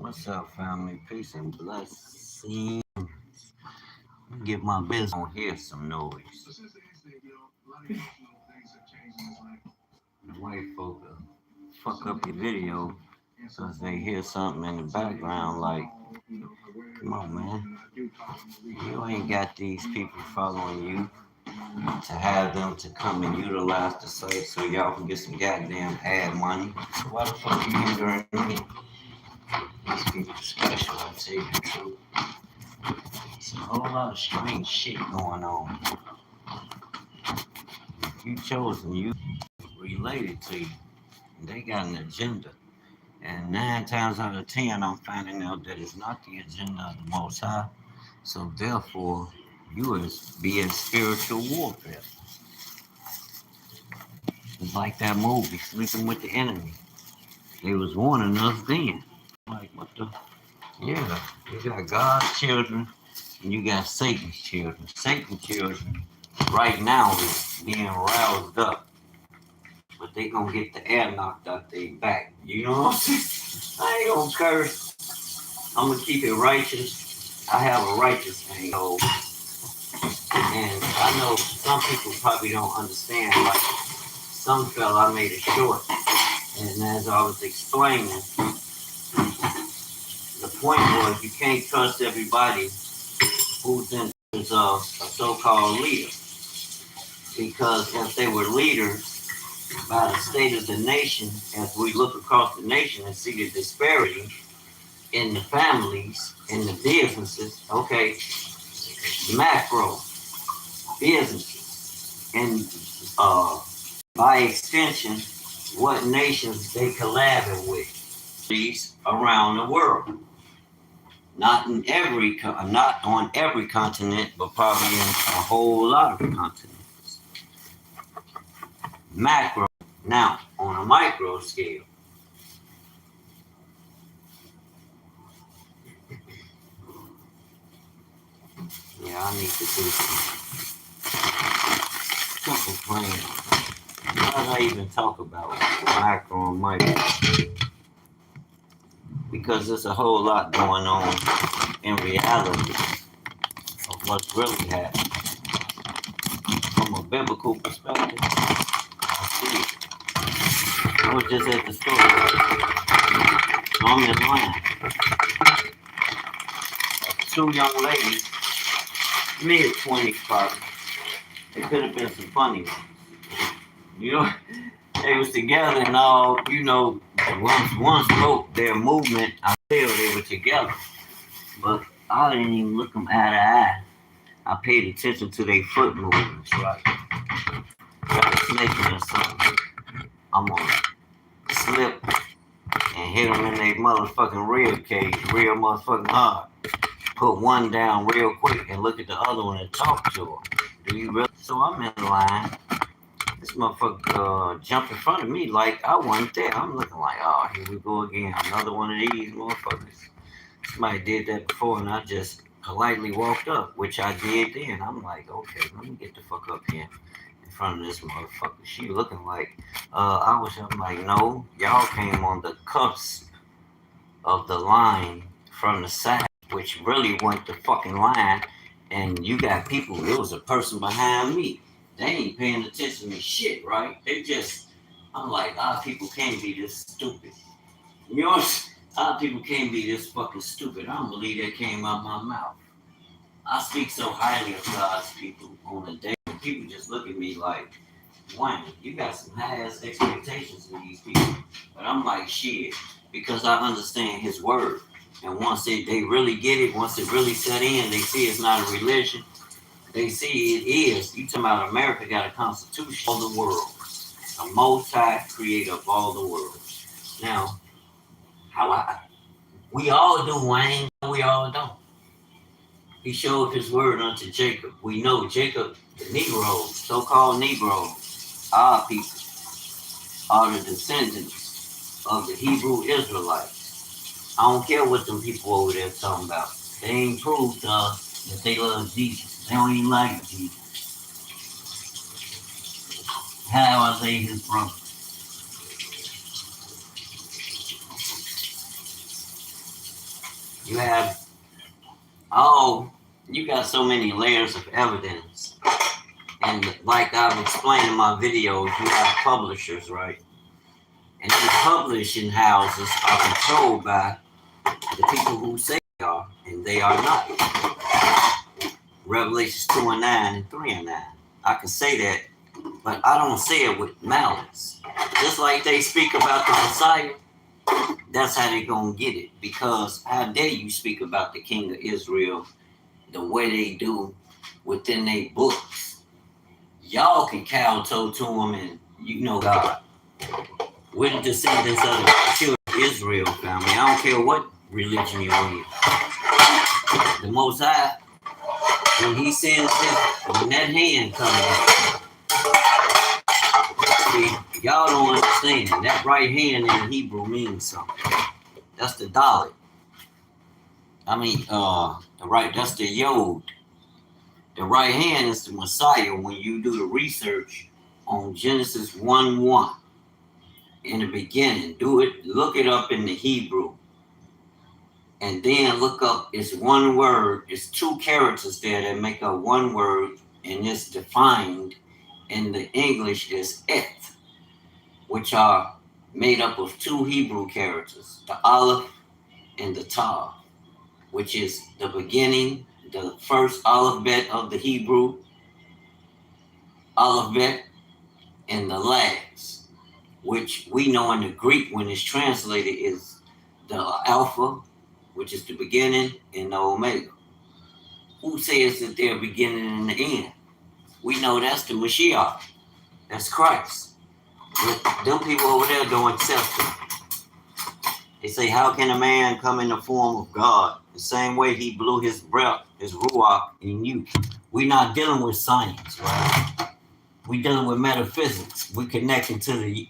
What's up, family? Peace and blessings. Get my business on here some noise. The white folk fuck up your video because they hear something in the background like, come on, man. You ain't got these people following you to have them to come and utilize the site so y'all can get some goddamn ad money. So why the fuck you hindering me? These people special, I tell you the truth. It's a whole lot of strange shit going on. You chosen, you related to you. They got an agenda. And 9 times out of 10, I'm finding out that it's not the agenda of the Most High. So therefore, you is being spiritual warfare. It's like that movie, Sleeping with the Enemy. They was warning us then. Like, what the? Yeah, you got God's children and you got Satan's children. Satan's children right now is being roused up, but they gonna get the air knocked out their back. You know what I'm saying? I ain't gonna curse. I'm gonna keep it righteous. I have a righteous thing, and I know some people probably don't understand. Like some fella, I made it short, and as I was explaining, the point was you can't trust everybody who's in is a so-called leader, because if they were leaders by the state of the nation, as we look across the nation and see the disparity in the families, in the businesses, okay, macro businesses, and by extension, what nations they collabing with these around the world. Not on every continent, but probably in a whole lot of continents. Macro. Now, on a micro scale, yeah, I need to do some simple plan. Why did I even talk about macro and micro? Because there's a whole lot going on in reality of what's really happening. From a biblical perspective, I see it. I was just at the store. So I'm in line. Two young ladies, mid-20s probably. They could have been some funny ones. You know, they was together and all, once wrote their movement, I feel they were together. But I didn't even look them eye to eye. I paid attention to their foot movements, right? Got a snake or something. I'm gonna slip and hit them in their motherfucking rib cage real motherfucking hard. Put one down real quick and look at the other one and talk to her. Do you really? So I'm in line. This motherfucker jumped in front of me like I wasn't there. I'm looking like, oh, here we go again. Another one of these motherfuckers. Somebody did that before and I just politely walked up, which I did then. I'm like, okay, let me get the fuck up here in front of this motherfucker. She looking like, I'm like, no, y'all came on the cusp of the line from the side, which really went the fucking line. And you got people, there was a person behind me. They ain't paying attention to shit, right? I'm like, our people can't be this stupid. You know what I'm saying? Our people can't be this fucking stupid. I don't believe that came out my mouth. I speak so highly of God's people on a day. People just look at me like, Wayne, you got some high-ass expectations for these people. But I'm like, shit, because I understand his word. And once they really get it, once it really set in, they see it's not a religion. They see it is. You talking about America got a constitution of the world. A multi creator of all the world. Now, we all do, Wayne. We all don't. He showed his word unto Jacob. We know Jacob, the Negroes, so-called Negroes, our people, are the descendants of the Hebrew Israelites. I don't care what them people over there talking about. They ain't proved to us that they love Jesus. They don't even like Jesus. How are they his brother? You have oh, you got so many layers of evidence. And like I've explained in my videos, you have publishers, right? And these publishing houses are controlled by the people who say they are, and they are not. Revelations 2 and 9 and 3 and 9. I can say that, but I don't say it with malice. Just like they speak about the Messiah, that's how they gonna get it. Because how dare you speak about the King of Israel the way they do within their books? Y'all can kowtow to him, and you know God. We're the descendants of the children of Israel family. I don't care what religion you're in. The Most High, when he sends when that hand comes up, see, y'all don't understand. That right hand in Hebrew means something. That's the Dalet. That's the Yod. The right hand is the Messiah when you do the research on Genesis 1:1. In the beginning, look it up in the Hebrew. And then look up, it's one word, it's two characters there that make up one word, and it's defined in the English as eth, which are made up of two Hebrew characters, the aleph and the tav, which is the beginning, the first alphabet of the Hebrew alphabet, and the last, which we know in the Greek when it's translated is the alpha, which is the beginning, and the omega. Who says that they're beginning and the end? We know that's the Mashiach. That's Christ. But them people over there don't accept him. They say, how can a man come in the form of God? The same way he blew his breath, his ruach in you. We're not dealing with science, right? We're dealing with metaphysics. We're connecting to the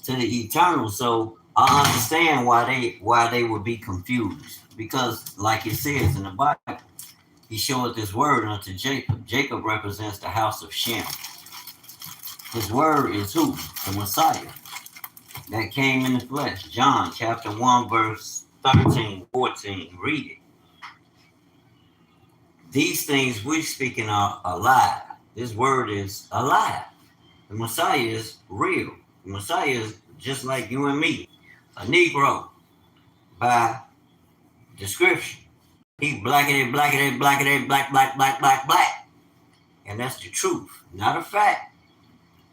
eternal. So I understand why they would be confused. Because like it says in the Bible, he showed this word unto Jacob. Jacob represents the house of Shem. His word is who? The Messiah that came in the flesh. John chapter 1, verse 13, 14. Read it. These things we're speaking are alive. This word is alive. The Messiah is real. The Messiah is just like you and me, a Negro by description. He blackity, blackity, blackity, black, black, black, black, black. And that's the truth, not a fact.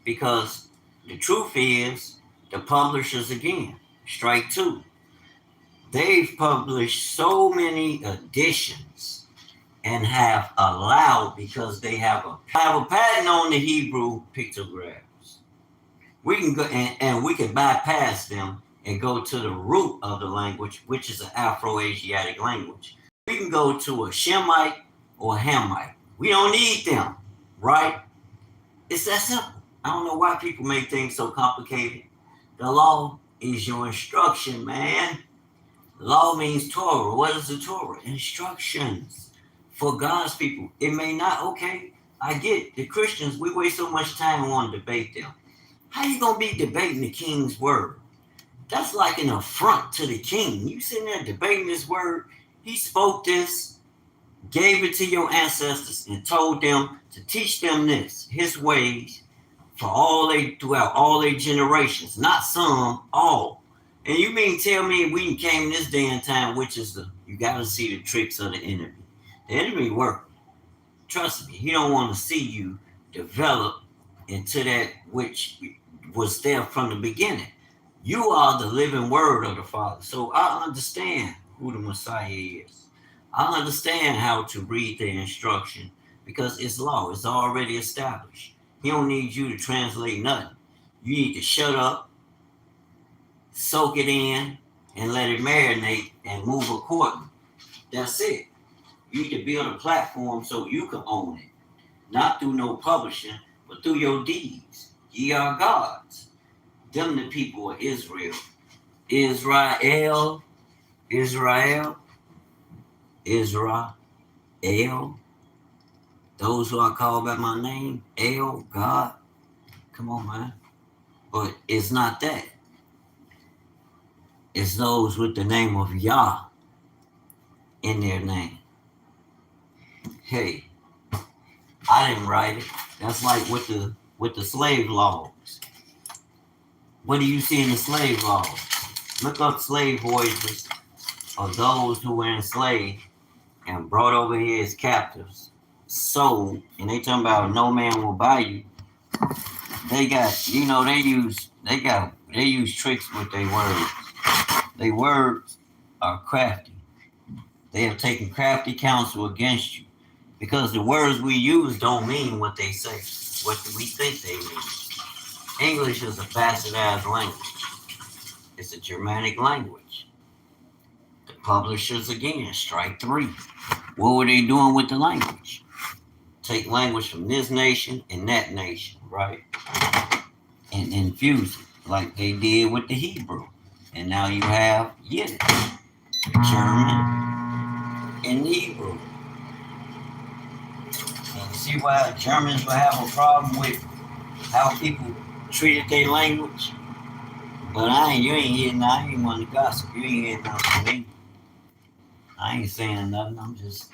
Because the truth is, the publishers again, strike two. They've published so many editions and have allowed, because they have a patent on the Hebrew pictographs. We can go and we can bypass them and go to the root of the language, which is an Afro-Asiatic language. We can go to a Shemite or a Hamite. We don't need them, right? It's that simple. I don't know why people make things so complicated. The law is your instruction, man. Law means Torah. What is the Torah? Instructions for God's people. It may not, okay, I get it. The Christians, we waste so much time on to debate them. How you going to be debating the king's word? That's like an affront to the king. You sitting there debating his word. He spoke this, gave it to your ancestors, and told them to teach them this, his ways, throughout all their generations. Not some, all. And you mean tell me we came this day and time, which is you got to see the tricks of the enemy. The enemy work. Trust me, he don't want to see you develop into that which was there from the beginning. You are the living word of the Father. So I understand who the Messiah is. I understand how to read the instruction because it's law. It's already established. He don't need you to translate nothing. You need to shut up, soak it in, and let it marinate and move accordingly. That's it. You need to build a platform so you can own it. Not through no publishing, but through your deeds. Ye are gods. Them the people of Israel. Israel. Those who are called by my name, El, God. Come on, man. But it's not that. It's those with the name of Yah, in their name. Hey, I didn't write it. That's like with the slave laws. What do you see in the slave laws? Look up slave voyages of those who were enslaved and brought over here as captives, sold, and they talking about no man will buy you. They got, they use tricks with their words. Their words are crafty. They have taken crafty counsel against you because the words we use don't mean what they say, what we think they mean. English is a bastardized language. It's a Germanic language. The publishers, again, strike three. What were they doing with the language? Take language from this nation and that nation, right? And infuse it like they did with the Hebrew. And now you have Yiddish, German, and Hebrew. And you see why Germans will have a problem with how people treated their language? But you ain't hearing, I ain't want to gossip. You ain't hearing nothing from me. I ain't saying nothing. I'm just,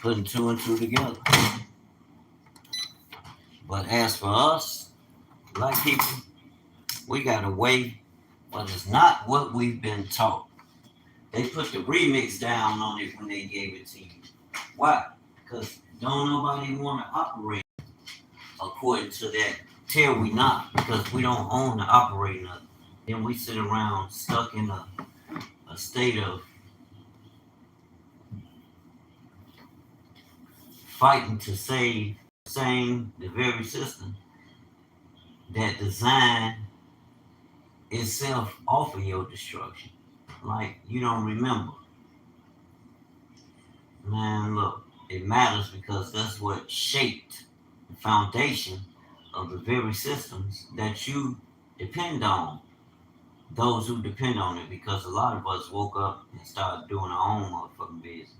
putting two and two together. But as for us, black people, we got a way, but it's not what we've been taught. They put the remix down on it when they gave it to you. Why? Because don't nobody want to operate according to that. Till we not, because we don't own the operating of it. Then we sit around stuck in a state of fighting to save, saying the very system that designed itself off of your destruction. Like you don't remember. Man, look, it matters because that's what shaped the foundation of the very systems that you depend on. Those who depend on it, because a lot of us woke up and started doing our own motherfucking business.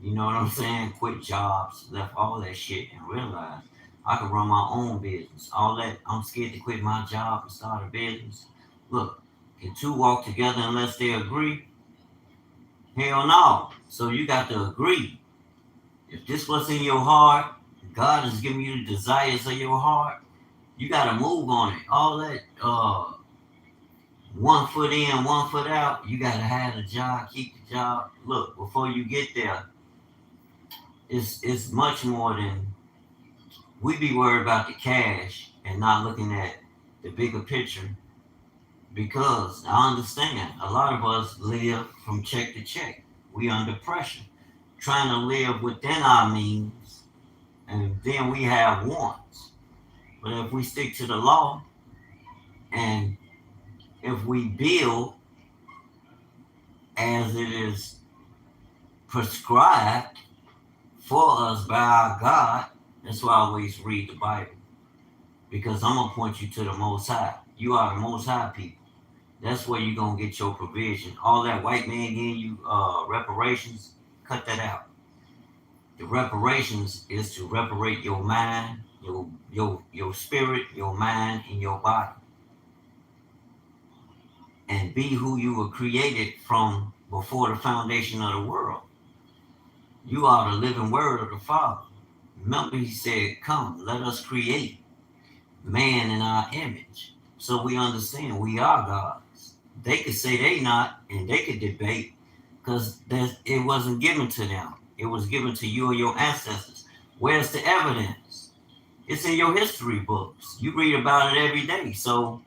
You know what I'm saying? Quit jobs, left all that shit, and realized I could run my own business. All that, I'm scared to quit my job and start a business. Look, can two walk together unless they agree? Hell no. So you got to agree. If this was in your heart, God is giving you the desires of your heart, you got to move on it. All that 1 foot in, 1 foot out, you got to have a job, keep the job. Look, before you get there, it's much more than we be worried about the cash and not looking at the bigger picture, because I understand a lot of us live from check to check. We under pressure, trying to live within our means, and then we have wants. But if we stick to the law, and if we build as it is prescribed for us by our God, that's why I always read the Bible. Because I'm going to point you to the Most High. You are the Most High people. That's where you're going to get your provision. All that white man giving you reparations, cut that out. The reparations is to reparate your mind, your spirit, your mind, and your body. And be who you were created from before the foundation of the world. You are the living word of the Father. Remember, he said, come, let us create man in our image. So we understand we are gods. They could say they not, and they could debate, because it wasn't given to them. It was given to you and your ancestors. Where's the evidence? It's in your history books. You read about it every day. So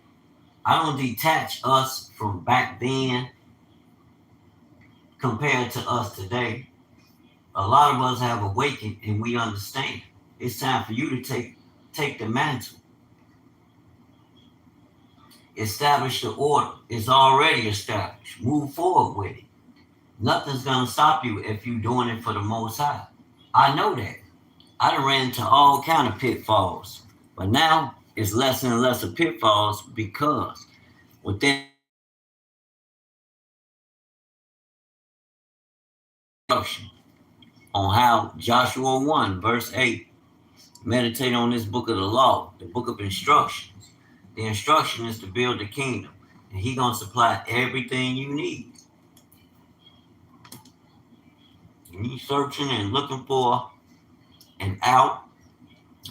I don't detach us from back then compared to us today. A lot of us have awakened and we understand. It's time for you to take the mantle. Establish the order. It's already established. Move forward with it. Nothing's gonna stop you if you're doing it for the Most High. I know that. I done ran into all kind of pitfalls, but now it's less and less of pitfalls because within on how Joshua 1 verse 8 meditate on this book of the law, the book of instructions. The instruction is to build the kingdom, and he gonna supply everything you need. and you searching and looking for an out.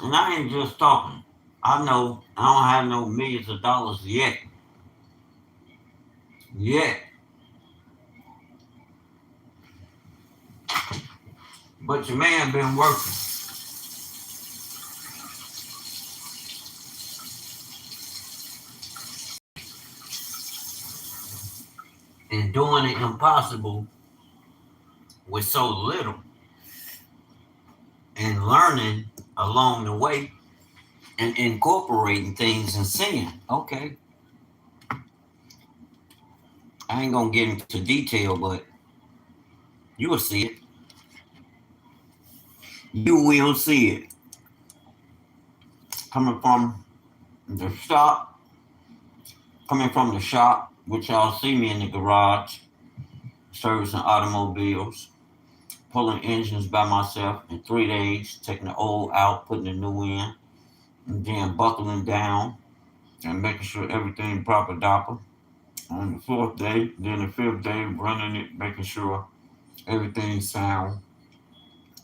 And I ain't just talking. I know I don't have no millions of dollars yet. Yet. But your man been working and doing the impossible with so little and learning along the way and incorporating things and seeing, okay, I ain't gonna get into detail, but you will see it. You will see it. Coming from the shop, which y'all see me in the garage, servicing automobiles, pulling engines by myself in 3 days, taking the old out, putting the new in, and then buckling down and making sure everything proper dopper. On the fourth day, then the fifth day, running it, making sure everything's sound,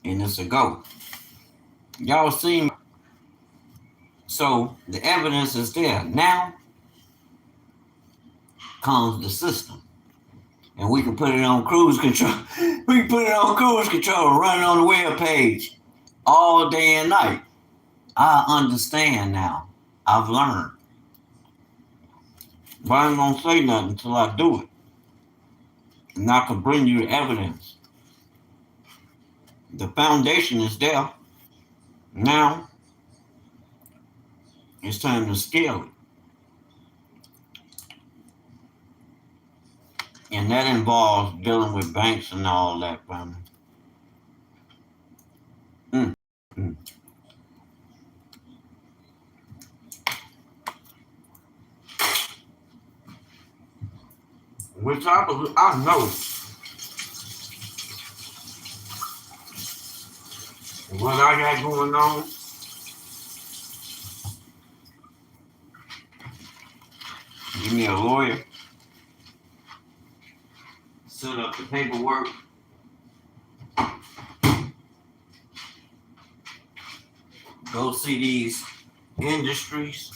and it's a go. Y'all see me? So the evidence is there. Now comes the system. And we can put it on cruise control. We can put it on cruise control and run it on the web page all day and night. I understand now. I've learned. But I ain't gonna say nothing until I do it. And I can bring you the evidence. The foundation is there. Now it's time to scale it. And that involves dealing with banks and all that, family. Mm. Which I know what I got going on. Give me a lawyer. Set up the paperwork. Go see these industries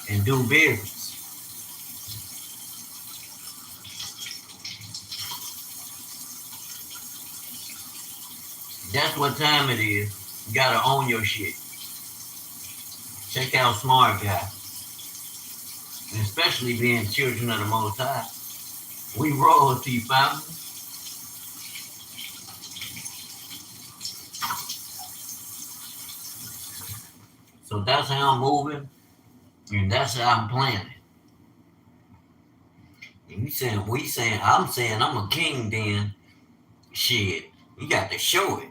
and do business. That's what time it is. You gotta own your shit. Check out Smart Guy. And especially being children of the Most High. We royalty, family. So that's how I'm moving, and that's how I'm planning. And I'm saying I'm a king then. Shit, you got to show it.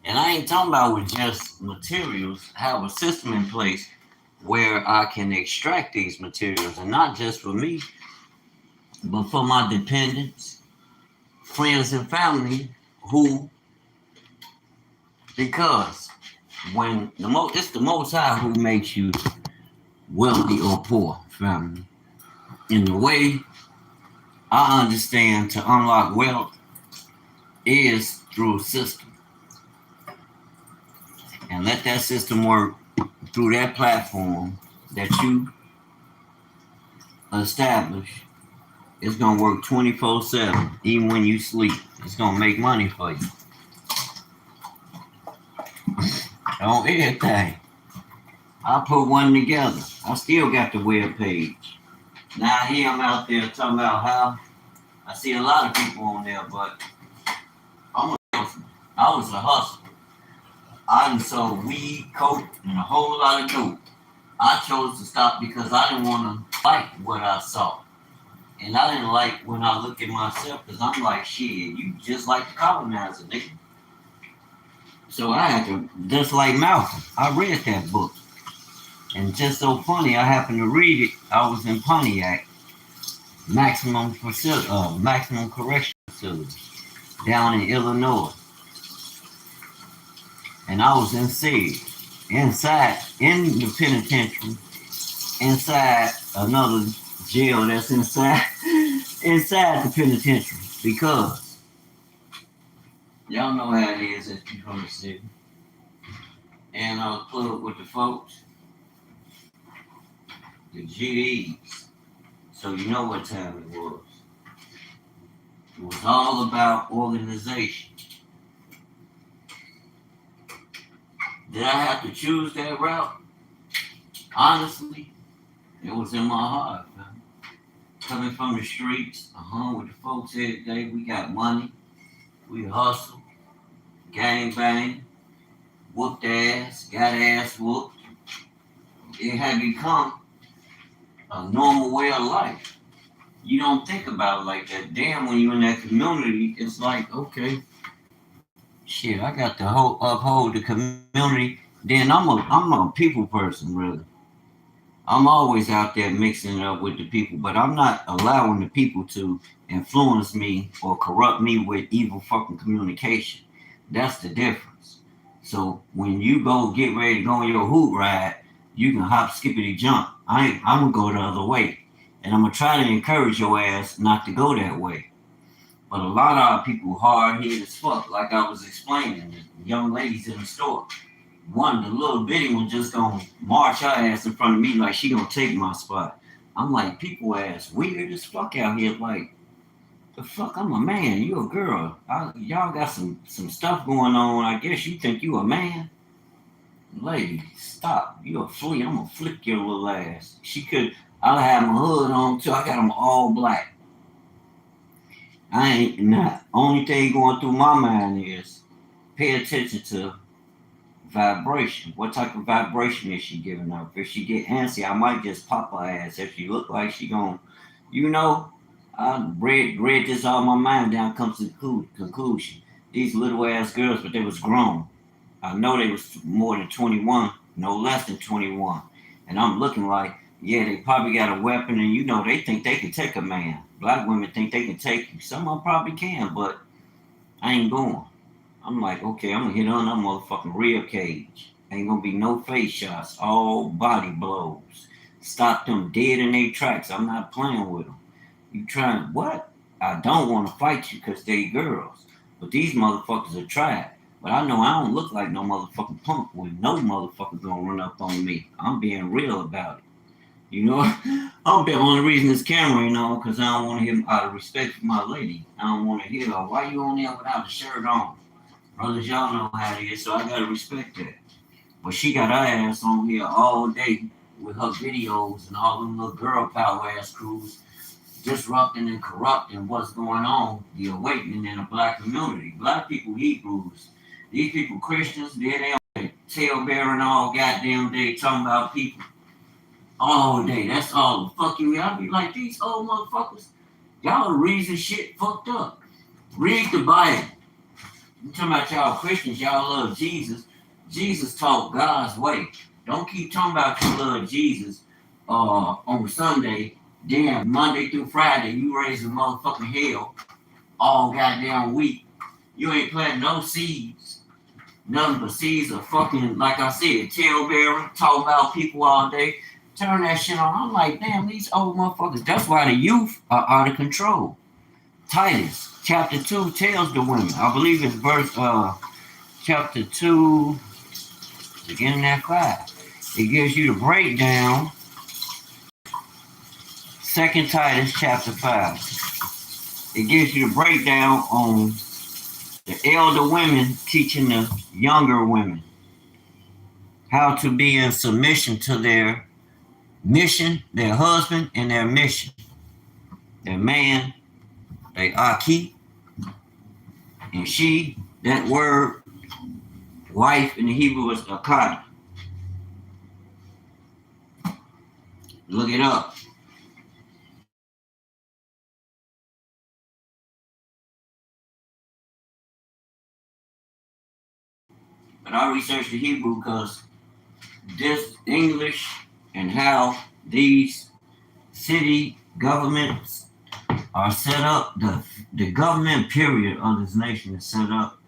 And I ain't talking about with just materials. Have a system in place where I can extract these materials, and not just for me, but for my dependents, friends, and family because when it's the Most High who makes you wealthy or poor, family. In the way I understand to unlock wealth is through a system. And let that system work through that platform that you establish. It's going to work 24/7, even when you sleep. It's going to make money for you. On everything. I put one together. I still got the web page. Now here I'm out there talking about how I see a lot of people on there, but I was a hustler. I done sold weed, coke, and a whole lot of dope. I chose to stop because I didn't want to like what I saw. And I didn't like when I look at myself because I'm like, shit, you just like the colonizer, nigga. So I had to, just like Malcolm, I read that book. And just so funny, I happened to read it. I was in Pontiac, maximum correction facility down in Illinois. And I was inside in the penitentiary, inside another jail that's inside the penitentiary. Because y'all know how it is if you're from the city. And I was plugged with the folks, the GDs. So you know what time it was. It was all about organization. Did I have to choose that route? Honestly, it was in my heart, man. Coming from the streets, I hung with the folks every day. We got money, we hustle, gang bang, whooped ass, got ass whooped. It had become a normal way of life. You don't think about it like that. Damn, when you're in that community, it's like, okay, shit, I got to uphold the community. Then I'm a people person, really. I'm always out there mixing it up with the people, but I'm not allowing the people to influence me or corrupt me with evil fucking communication. That's the difference. So when you go get ready to go on your hoot ride, you can hop, skippity, jump. I'm gonna go the other way, and I'm gonna try to encourage your ass not to go that way. But a lot of our people hard headed as fuck, like I was explaining. The young ladies in the store. One, the little bitty one just gonna march her ass in front of me like she gonna take my spot. I'm like, people ass weird as fuck out here. Like, the fuck, I'm a man, you a girl. Y'all got some stuff going on. I guess you think you a man. Lady, stop. You a flea. I'm gonna flick your little ass. I'll have my hood on too. I got them all black. I ain't not. Only thing going through my mind is pay attention to vibration. What type of vibration is she giving up? If she get antsy, I might just pop her ass. If she look like she gon', you know, I read this all my mind down, comes to the conclusion. These little ass girls, but they was grown. I know they was more than 21, no less than 21. And I'm looking like, yeah, they probably got a weapon and you know, they think they can take a man. Black women think they can take you. Some of them probably can, but I ain't going. I'm like, okay, I'm gonna hit on that motherfucking rib cage. Ain't gonna be no face shots, all body blows. Stop them dead in their tracks. I'm not playing with them. You trying what? I don't want to fight you because they girls. But these motherfuckers are tried. But I know I don't look like no motherfucking punk when no motherfucker gonna run up on me. I'm being real about it. You know, I'm the only reason this camera ain't on because I don't want to hear out of respect for my lady. I don't want to hear her. Why you on there without a shirt on? Brothers, y'all know how it is, so I gotta respect that. But she got her ass on here all day with her videos and all them little girl power ass crews disrupting and corrupting what's going on, the awakening in the black community. Black people, Hebrews. These people, Christians, they on their tail bearing all goddamn day talking about people all day. That's all the fuck you. I be like, these old motherfuckers, y'all the reason shit fucked up. Read the Bible. You talking about y'all Christians, y'all love Jesus. Jesus taught God's way. Don't keep talking about you love Jesus on Sunday, then Monday through Friday, you raise a motherfucking hell all goddamn week. You ain't planting no seeds. Nothing but seeds of fucking, like I said, tail bearer, talk about people all day. Turn that shit on. I'm like, damn, these old motherfuckers. That's why the youth are out of control. Titus chapter 2 tells the women. I believe it's verse chapter 2, beginning at 5. It gives you the breakdown. Second Titus chapter 5. It gives you the breakdown on the elder women teaching the younger women how to be in submission to their mission, their husband, and their mission. Their man, they Aki, and she, that word, wife in the Hebrew is Akad. Look it up. But I researched the Hebrew because this English and how these city governments are set up, the government period of this nation is set up.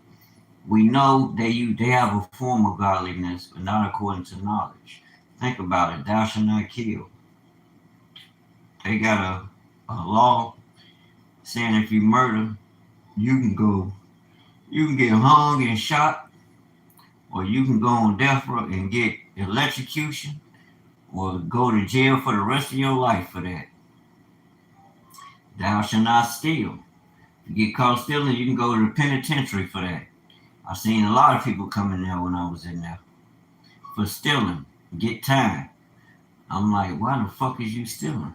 We know they have a form of godliness, but not according to knowledge. Think about it. Thou shalt not kill. They got a law saying if you murder, You can go, you can get hung and shot, or you can go on death row and get electrocution, or go to jail for the rest of your life for that. Thou shalt not steal. If you get caught stealing, you can go to the penitentiary for that. I seen a lot of people come in there when I was in there for stealing, get time. I'm like, why the fuck is you stealing?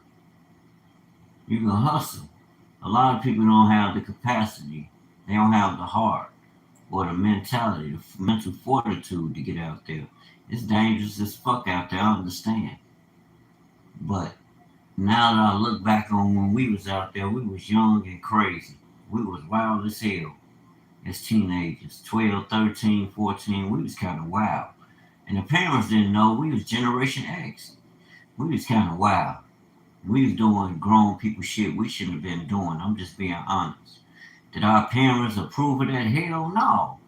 You can hustle. A lot of people don't have the capacity. They don't have the heart or the mentality, the mental fortitude to get out there. It's dangerous as fuck out there, I understand. But now that I look back on when we was out there, we was young and crazy. We was wild as hell as teenagers, 12, 13, 14. We was kind of wild. And the parents didn't know we was Generation X. We was kind of wild. We was doing grown people shit we shouldn't have been doing. I'm just being honest. Did our parents approve of that? Hell no.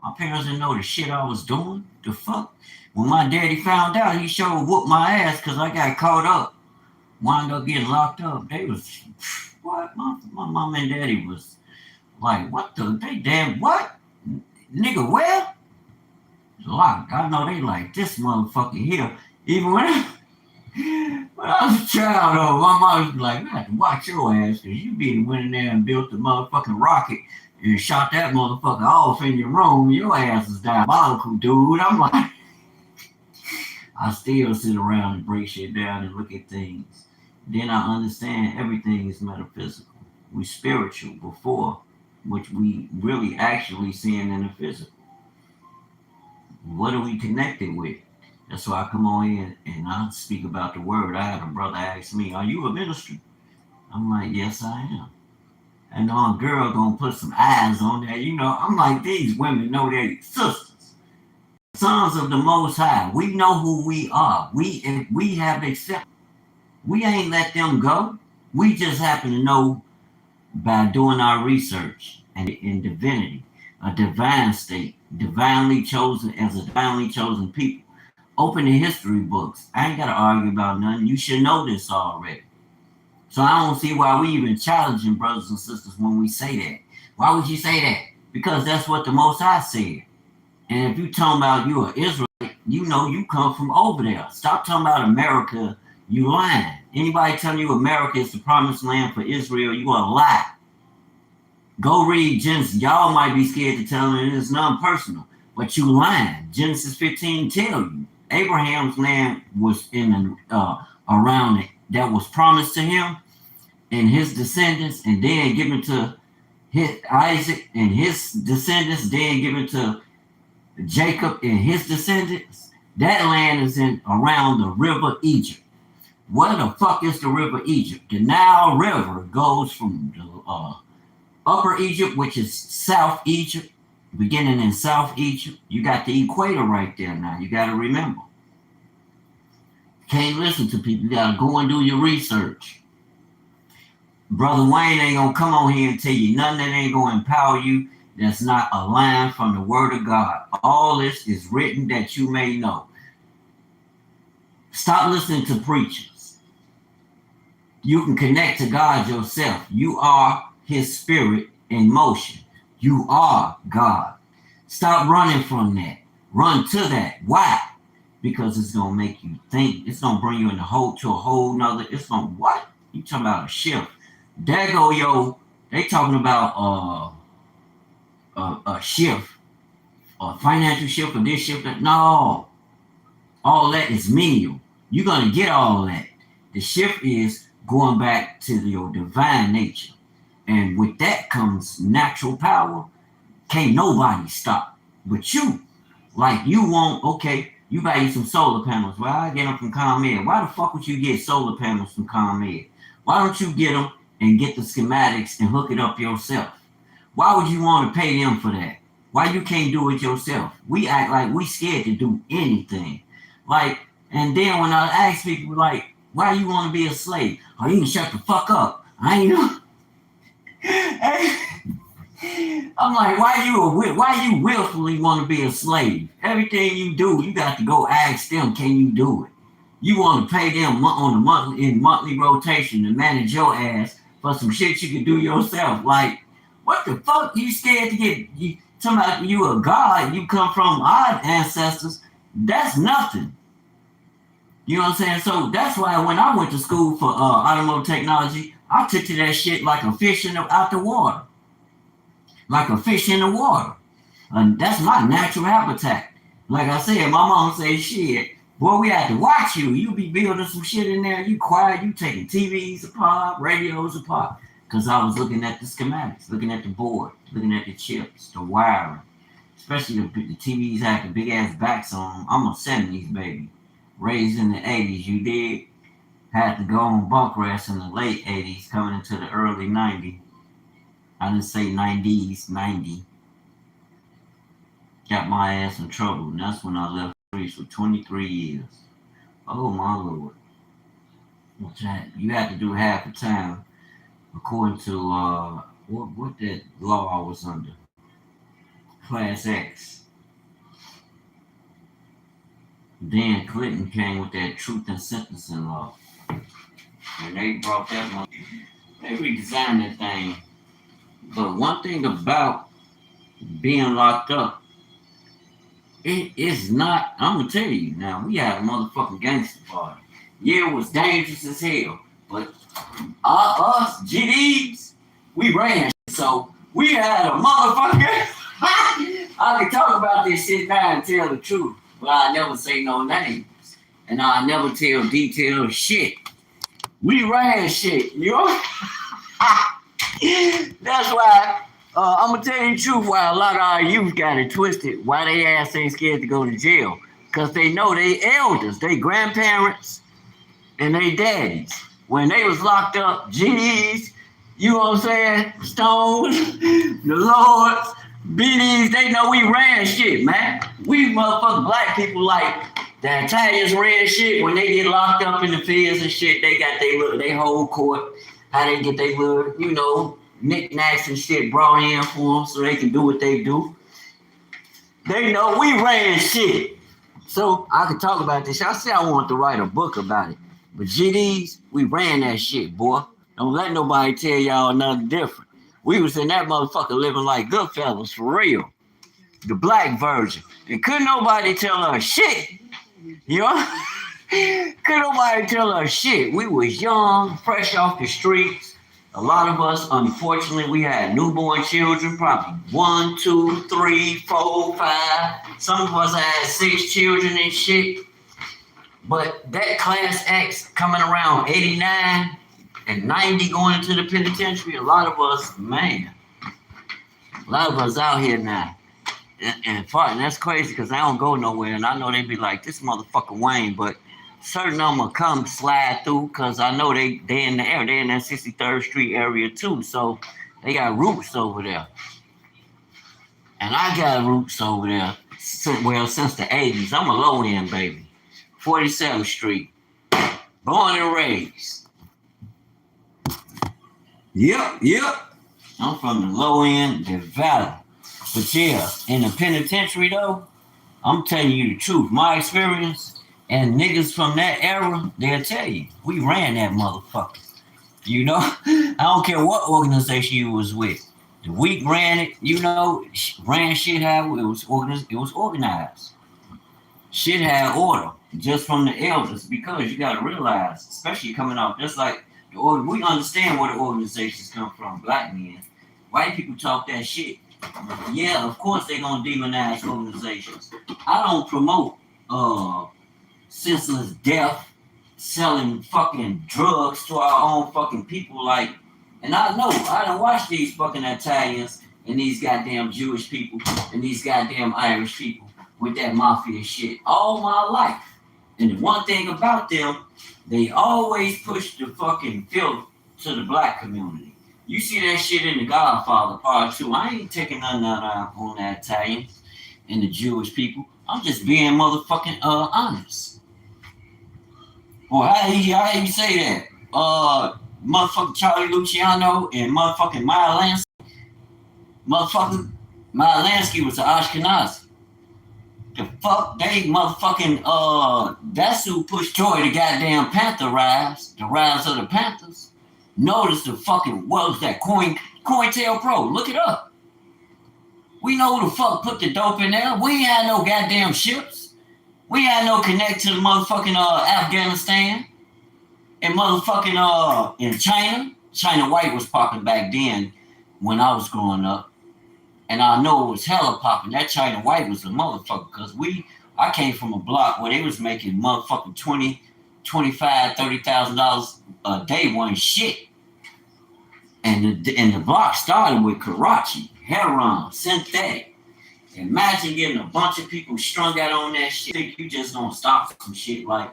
My parents didn't know the shit I was doing. The fuck? When my daddy found out, he sure whooped my ass because I got caught up. Wound up getting locked up. They was, what? My mom and daddy was like, what the, they damn, what? Nigga, where? Locked. I know they like, this motherfucker here. Even when I was a child, though, my mom was like, I have to watch your ass because you be went in there and built the motherfucking rocket and shot that motherfucker off in your room. Your ass is diabolical, dude. I'm like, I still sit around and break shit down and look at things. Then I understand everything is metaphysical. We spiritual before, which we really actually seeing in the physical. What are we connected with? That's why I come on in and I speak about the word. I had a brother ask me, are you a minister? I'm like, yes, I am. And a girl gonna put some eyes on that. You know, I'm like, these women know their sisters. Sons of the Most High. We know who we are. We have accepted. We ain't let them go. We just happen to know by doing our research and in divinity, a divine state, divinely chosen as a divinely chosen people. Open the history books. I ain't got to argue about nothing. You should know this already. So I don't see why we even challenging brothers and sisters when we say that. Why would you say that? Because that's what the Most High said. And if you talking about you are Israelite, you know you come from over there. Stop talking about America. You lying. Anybody telling you America is the promised land for Israel, you are a lie. Go read Genesis. Y'all might be scared to tell them it's non-personal, but you lying. Genesis 15 tell you Abraham's land was in around it that was promised to him and his descendants, and then given to his Isaac and his descendants, then given to Jacob and his descendants. That land is in around the river Egypt. Where the fuck is the river Egypt? The Nile River goes from the Upper Egypt, which is South Egypt, beginning in South Egypt. You got the equator right there now. You got to remember. Can't listen to people. You got to go and do your research. Brother Wayne ain't going to come on here and tell you nothing that ain't going to empower you that's not a line from the Word of God. All this is written that you may know. Stop listening to preachers. You can connect to God yourself. You are His spirit in motion. You are God. Stop running from that. Run to that. Why? Because it's gonna make you think. It's gonna bring you in to a whole nother. It's gonna what? You talking about a shift? There go yo. They talking about a shift, a financial shift, or this shift. That no, all that is menial. You're gonna get all that. The shift is going back to your divine nature. And with that comes natural power. Can't nobody stop but you. Like you want, okay, you buy you some solar panels. Well, I get them from ComEd. Why the fuck would you get solar panels from ComEd? Why don't you get them and get the schematics and hook it up yourself? Why would you want to pay them for that? Why you can't do it yourself? We act like we scared to do anything. Like, and then when I ask people, like, why you want to be a slave? Oh, you can shut the fuck up. I ain't know. I'm like, why you willfully want to be a slave? Everything you do, you got to go ask them, can you do it? You want to pay them on a monthly rotation to manage your ass for some shit you can do yourself. Like, What the fuck? You scared to get you talking about you a god? You come from our ancestors. That's nothing. You know what I'm saying? So that's why when I went to school for automotive technology, I took to that shit like a fish out the water, like a fish in the water. And that's my natural habitat. Like I said, my mom said, shit, boy, we had to watch you. You be building some shit in there. You quiet. You taking TVs apart, radios apart. Because I was looking at the schematics, looking at the board, looking at the chips, the wiring. Especially the TVs had the big ass backs on them. I'm a 70s baby. Raised in the 80s, you did. Had to go on bunk rest in the late 80s, coming into the early 90s. I didn't say 90s, 90. Got my ass in trouble, and that's when I left the streets for 23 years. Oh my lord. You had to do half the time, according to what that law I was under. Class X. Then Clinton came with that truth and sentencing law. And they brought that one. They redesigned that thing. But one thing about being locked up, it is not, I'm gonna tell you now, we had a motherfucking gangster party. Yeah, it was dangerous as hell. But us, GDs, we ran. So we had a motherfucker. I can talk about this shit now and tell the truth, but I never say no names. And I never tell detailed shit. We ran shit, you know? That's why I'm gonna tell you the truth why a lot of our youth got it twisted, why they ass ain't scared to go to jail. Because they know they elders, they grandparents, and they daddies. When they was locked up, GDs, you know what I'm saying? Stones, the Lords, BDs, they know we ran shit, man. We motherfucking black people like the Italians ran shit when they get locked up in the fields and shit. They got they whole court, how they get their little, you know, knickknacks and shit brought in for them so they can do what they do. They know we ran shit. So I could talk about this. I said I wanted to write a book about it. But GDs, we ran that shit, boy. Don't let nobody tell y'all nothing different. We was in that motherfucker living like good fellas, for real. The black version. And couldn't nobody tell us shit. You know? Couldn't nobody tell us shit. We was young, fresh off the streets. A lot of us, unfortunately, we had newborn children, probably 1, 2, 3, 4, 5. Some of us had 6 children and shit. But that Class X coming around 89 and 90 going into the penitentiary, a lot of us, man, a lot of us out here now. And that's crazy because I don't go nowhere. And I know they be like, this motherfucker Wayne, but certain of them will come slide through because I know they in the area. They in that 63rd Street area too. So they got roots over there. And I got roots over there, since the 80s. I'm a low end baby. 47th Street. Born and raised. Yep. I'm from the low end, the valley. But yeah, in the penitentiary though, I'm telling you the truth. My experience and niggas from that era, they'll tell you, we ran that motherfucker. You know? I don't care what organization you was with. The weak ran it, you know, ran shit how it was organized. Shit had order just from the elders because you got to realize, especially coming out, just like we understand where the organizations come from, black men. White people talk that shit. Yeah, of course they're going to demonize organizations. I don't promote senseless death, selling fucking drugs to our own fucking people. Like, and I know, I done watched these fucking Italians and these goddamn Jewish people and these goddamn Irish people with that mafia shit all my life. And the one thing about them, they always push the fucking filth to the black community. You see that shit in The Godfather Part 2. I ain't taking nothing out on the Italians and the Jewish people. I'm just being motherfucking honest. Well, how you say that? Motherfucking Charlie Luciano and motherfucking Maya Lansky. Motherfucking Maya Lansky was an Ashkenazi. The fuck, they motherfucking, that's who pushed Joy the goddamn Panther rise, the rise of the Panthers. Notice the fucking, what was that, COINTELPRO, look it up. We know who the fuck put the dope in there. We ain't had no goddamn ships. We ain't had no connect to the motherfucking Afghanistan. And motherfucking in China. China White was popping back then when I was growing up. And I know it was hella popping. That China White was a motherfucker, because I came from a block where they was making motherfucking $20,000, $25,000, $30,000 a day one shit. And the block started with Karachi, heroin, synthetic. Imagine getting a bunch of people strung out on that shit. You just gonna stop some shit like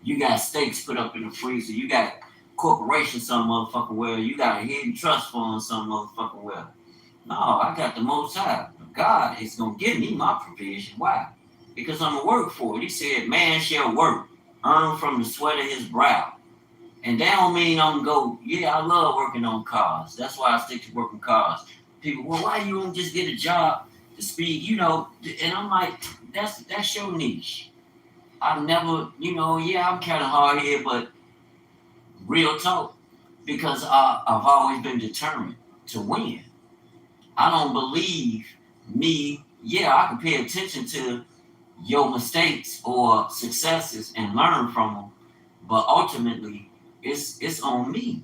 you got steaks put up in the freezer. You got corporations some motherfucking well. You got a hidden trust fund some motherfucking well. No, I got the Most High. God is gonna give me my provision. Why? Because I'm gonna work for it. He said, "Man shall work, earn from the sweat of his brow." And that don't mean I'm gonna go, yeah, I love working on cars. That's why I stick to working cars. People, well, why you don't just get a job to speed, and I'm like, that's your niche. I've never, yeah, I'm kind of hard here, but real talk, because I've always been determined to win. I don't believe I can pay attention to your mistakes or successes and learn from them, but ultimately, it's on me.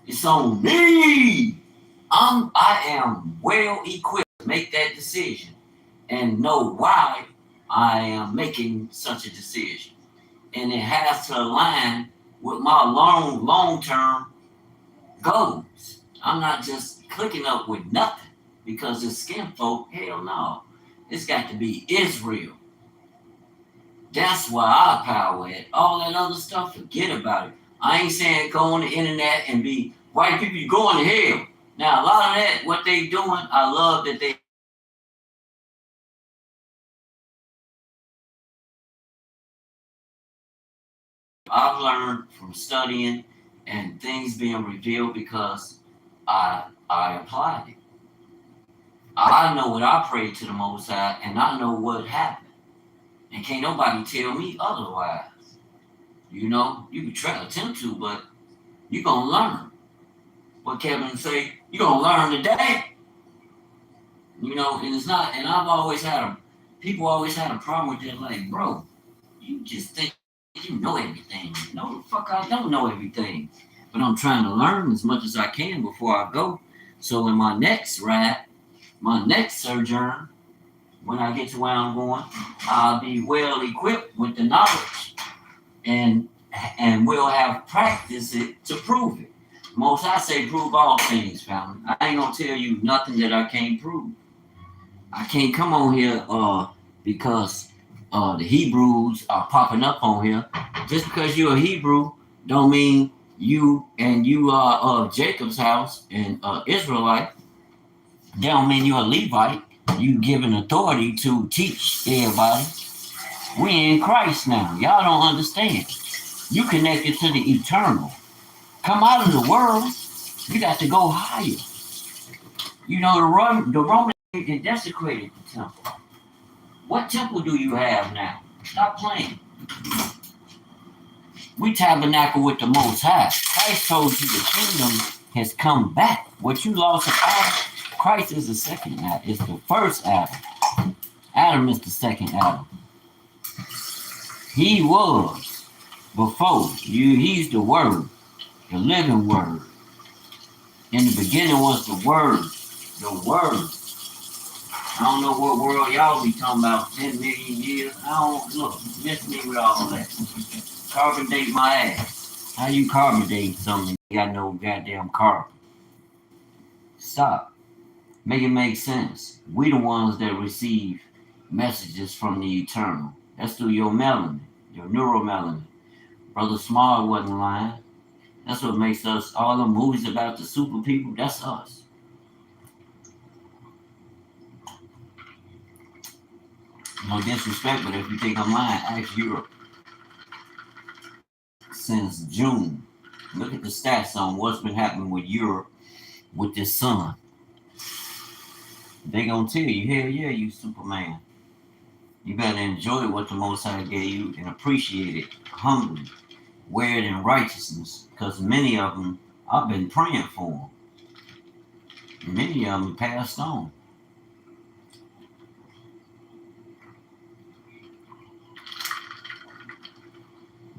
It's on me. I am well equipped to make that decision and know why I am making such a decision. And it has to align with my long-term goals. I'm not just clicking up with nothing because it's skin folk. Hell no. It's got to be Israel. That's where our power at. All that other stuff, forget about it. I ain't saying go on the internet and be white people, you going to hell. Now, a lot of that, what they doing, I love that they I've learned from studying and things being revealed because I applied it. I know what I prayed to the Most High, and I know what happened. And can't nobody tell me otherwise. You can try to attempt to, but you're going to learn. What Kevin say, you're going to learn today. And it's not, and people always had a problem with that, like, bro, you just think you know everything. No, the fuck, I don't know everything. But I'm trying to learn as much as I can before I go. So in my next ride, my next sojourn, when I get to where I'm going, I'll be well equipped with the knowledge and we'll have practiced it to prove it. Most I say prove all things, family. I ain't gonna tell you nothing that I can't prove. I can't come on here because the Hebrews are popping up on here. Just because you're a Hebrew don't mean you are of Jacob's house and Israelite. That don't mean you're a Levite. You given authority to teach everybody. We in Christ now. Y'all don't understand. You connected to the eternal. Come out of the world. You got to go higher. The Romans desecrated the temple. What temple do you have now? Stop playing. We tabernacle with the Most High. Christ told you the kingdom has come back. What you lost of Adam, Christ is the second Adam. It's the first Adam. Adam is the second Adam. He was before you. He's the Word, the living Word. In the beginning was the Word. The Word. I don't know what world y'all be talking about 10 million years. Miss me with all that. Carbon date my ass. How you carbon date something? You got no goddamn carbon. Stop. Make it make sense. We the ones that receive messages from the eternal. That's through your melanin, your neuromelanin. Brother Smart wasn't lying. That's what makes us, all the movies about the super people, that's us. No disrespect, but if you think I'm lying, ask Europe. Since June, look at the stats on what's been happening with Europe with this sun. They gonna tell you, hell yeah, you Superman. You better enjoy what the Most High gave you and appreciate it humbly. wear it in righteousness, because many of them, I've been praying for them. Many of them passed on.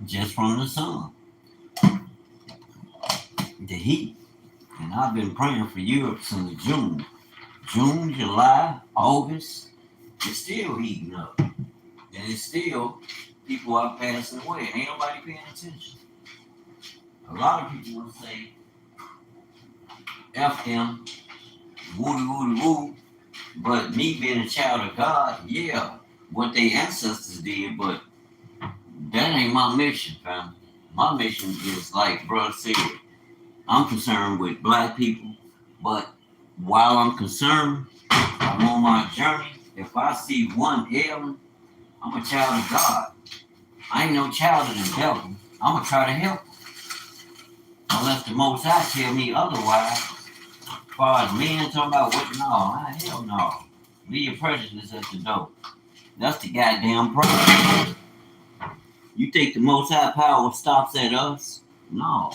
Just from the sun, the heat. And I've been praying for Europe since June. June, July, August, it's still heating up. And it's still, people are passing away. Ain't nobody paying attention. A lot of people will say, F them, woody woody woo. But me being a child of God, yeah, what their ancestors did, but that ain't my mission, fam. My mission is like brother said, I'm concerned with black people, but while I'm concerned, I'm on my journey. If I see one ailing, I'm a child of God. I ain't no child of the devil. I'm gonna try to help him. Unless the Most High tell me otherwise. As far as men talking about what, no, hell no. Leave your prejudice at the door. That's the goddamn problem. You think the Most High power stops at us? No.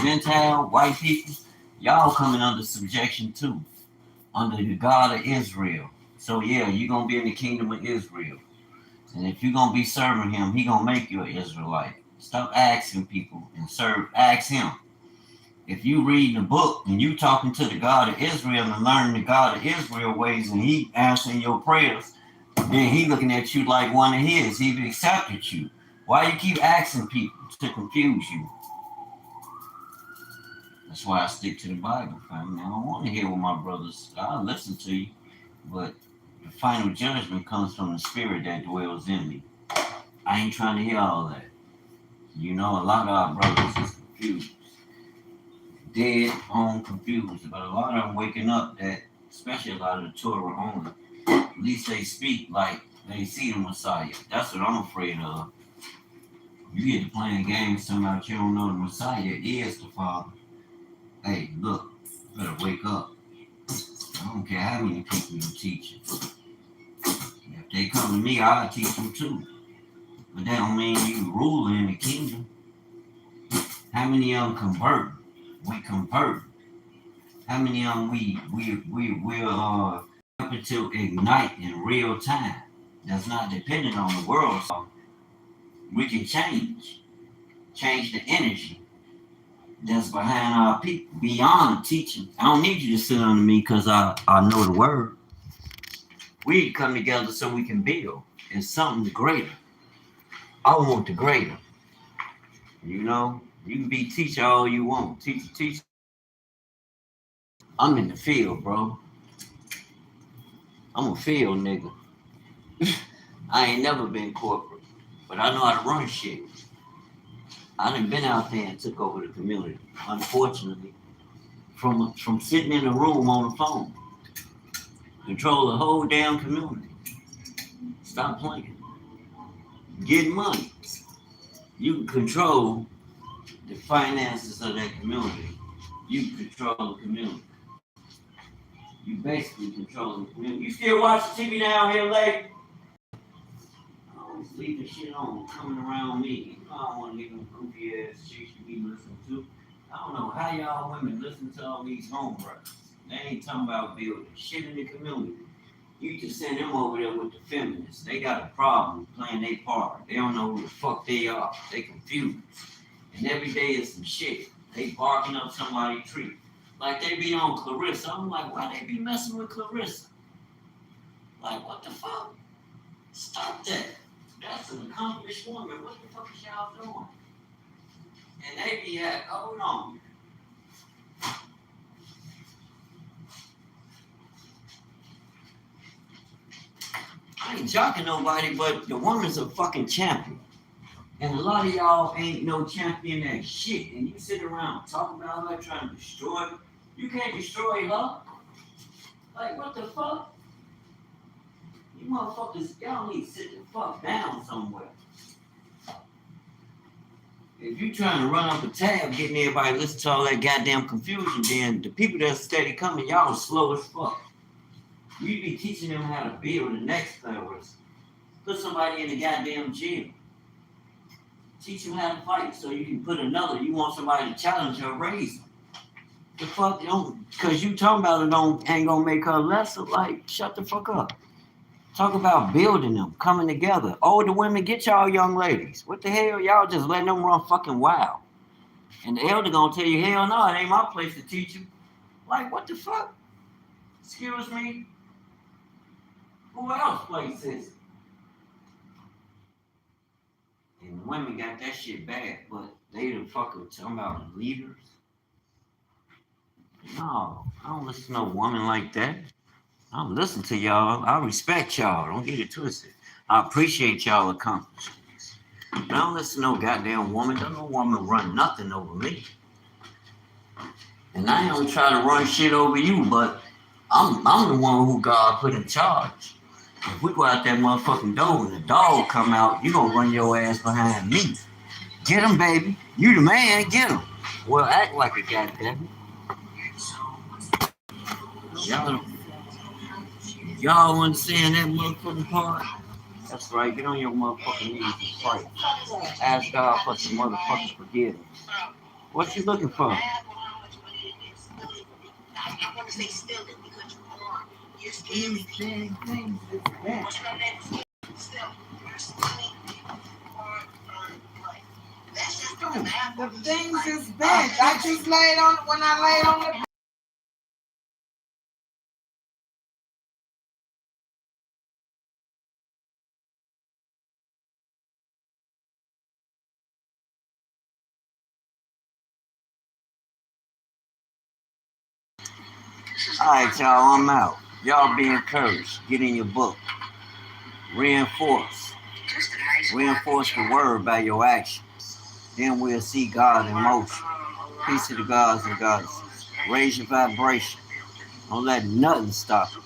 Gentile, white people, y'all coming under subjection too. Under the God of Israel. So yeah, you're gonna be in the kingdom of Israel. And if you're gonna be serving him, he gonna make you an Israelite. Stop asking people and ask him. If you read the book and you talking to the God of Israel and learning the God of Israel ways and he answering your prayers, then he looking at you like one of his. He accepted you. Why you keep asking people to confuse you? That's why I stick to the Bible, family. I don't want to hear what my brothers. I'll listen to you, but the final judgment comes from the spirit that dwells in me. I ain't trying to hear all that. You know, a lot of our brothers is confused. Dead on confused. But a lot of them waking up that, especially a lot of the Torah only, at least they speak like they see the Messiah. That's what I'm afraid of. You get to playing games talking about you don't know the Messiah is the Father. Hey, look, you better wake up. I don't care how many people you teach. If they come to me, I'll teach them too. But that don't mean you ruling in the kingdom. How many of them convert? We convert. How many of them we will happen to ignite in real time? That's not dependent on the world. So we can change the energy that's behind our people beyond teaching. I don't need you to sit under me because I know the word. We come together so we can build in something greater. I want the greater. You know, you can be teacher all you want. Teacher. I'm in the field, bro. I'm a field nigga. I ain't never been corporate, but I know how to run shit. I done been out there and took over the community. Unfortunately, from sitting in a room on the phone, control the whole damn community. Stop playing. Get money. You can control the finances of that community. You can control the community. You basically control the community. You still watch TV down here late? I always leave the shit on coming around me. I don't want to hear them goofy ass shit you be listening to. I don't know how y'all women listen to all these homebrews. They ain't talking about building shit in the community. You just send them over there with the feminists. They got a problem playing their part. They don't know who the fuck they are. They confused. And every day is some shit. They barking up somebody's tree. Like they be on Clarissa. I'm like, why they be messing with Clarissa? Like, what the fuck? Stop that. That's an accomplished woman. What the fuck is y'all doing? And they be at, hold on. I ain't jocking nobody, but the woman's a fucking champion. And a lot of y'all ain't no champion at shit. And you sit around talking about her, trying to destroy her. You can't destroy her. Like, what the fuck? You motherfuckers, y'all need to sit the fuck down somewhere. If you trying to run up a tab, getting everybody to listen to all that goddamn confusion, then the people that's steady coming, y'all are slow as fuck. You be teaching them how to build the next players. Put somebody in the goddamn jail. Teach them how to fight so you can put another. You want somebody to challenge her, raise them. The fuck don't, cause you talking about it don't ain't gonna make her lesser. Like, shut the fuck up. Talk about building them, coming together. Older women, get y'all young ladies. What the hell? Y'all just letting them run fucking wild. And the elder gonna tell you, hell no, it ain't my place to teach you. Like, what the fuck? Excuse me? Who else place is it? And the women got that shit bad, but they the fucking talking about the leaders. No, I don't listen to no woman like that. I don't listen to y'all. I respect y'all. Don't get it twisted. I appreciate y'all accomplishments. But I don't listen to no goddamn woman. Don't no woman run nothing over me. And I don't try to run shit over you, but I'm the one who God put in charge. If we go out that motherfucking door and the dog come out, you gonna run your ass behind me. Get him, baby. You the man, get him. Well, act like a goddamn. Y'all, y'all understand that motherfucking part? That's right. Get on your motherfucking knees and pray. Ask God for some motherfucking forgiveness. What you looking for? These dang things is bad. The things is bad. I just laid on when I laid on the. Alright, y'all, I'm out. Y'all be encouraged. Get in your book. Reinforce. Reinforce the word by your actions. Then we'll see God in motion. Peace to the gods and goddesses. Raise your vibration. Don't let nothing stop you.